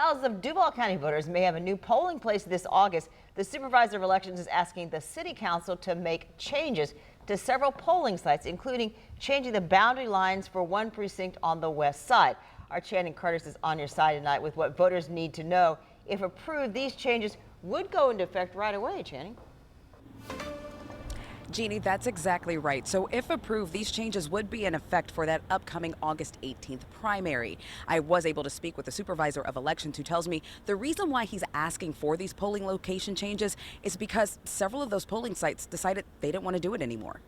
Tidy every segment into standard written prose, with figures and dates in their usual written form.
Thousands of Duval County voters may have a new polling place this August. The supervisor of elections is asking the city council to make changes to several polling sites, including changing the boundary lines for one precinct on the west side. Our Channing Curtis is on your side tonight with what voters need to know. If approved, these changes would go into effect right away, Channing. Jeannie, that's exactly right. So if approved, these changes would be in effect for that upcoming August 18th primary. I was able to speak with the supervisor of elections who tells me the reason why he's asking for these polling location changes is because several of those polling sites decided they didn't want to do it anymore.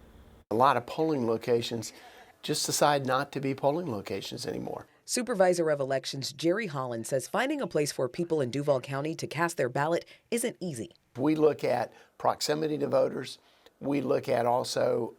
A lot of polling locations just decide not to be polling locations anymore. Supervisor of elections Jerry Holland says finding a place for people in Duval County to cast their ballot isn't easy. We look at proximity to voters. We look at also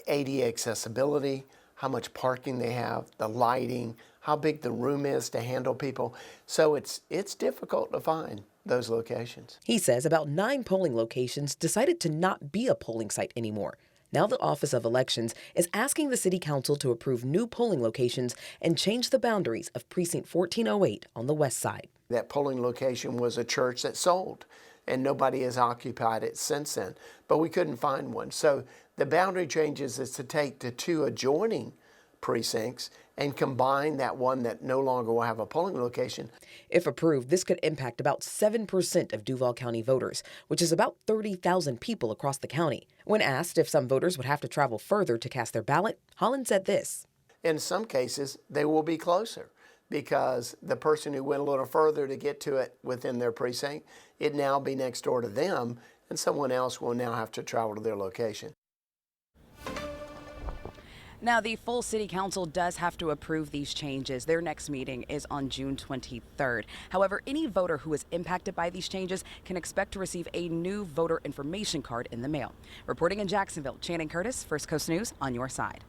ADA accessibility, how much parking they have, the lighting, how big the room is to handle people. So it's difficult to find those locations. He says about 9 polling locations decided to not be a polling site anymore. Now the Office of Elections is asking the City Council to approve new polling locations and change the boundaries of Precinct 1408 on the west side. That polling location was a church that sold, and nobody has occupied it since then. But we couldn't find one. So the boundary changes is to take the 2 adjoining precincts and combine that one that no longer will have a polling location. If approved, this could impact about 7% of Duval County voters, which is about 30,000 people across the county. When asked if some voters would have to travel further to cast their ballot, Holland said this. In some cases, they will be closer, because the person who went a little further to get to it within their precinct, it now be next door to them, and someone else will now have to travel to their location. Now, the full City Council does have to approve these changes. Their next meeting is on June 23rd. However, any voter who is impacted by these changes can expect to receive a new voter information card in the mail. Reporting in Jacksonville, Channing Curtis, First Coast News, on your side.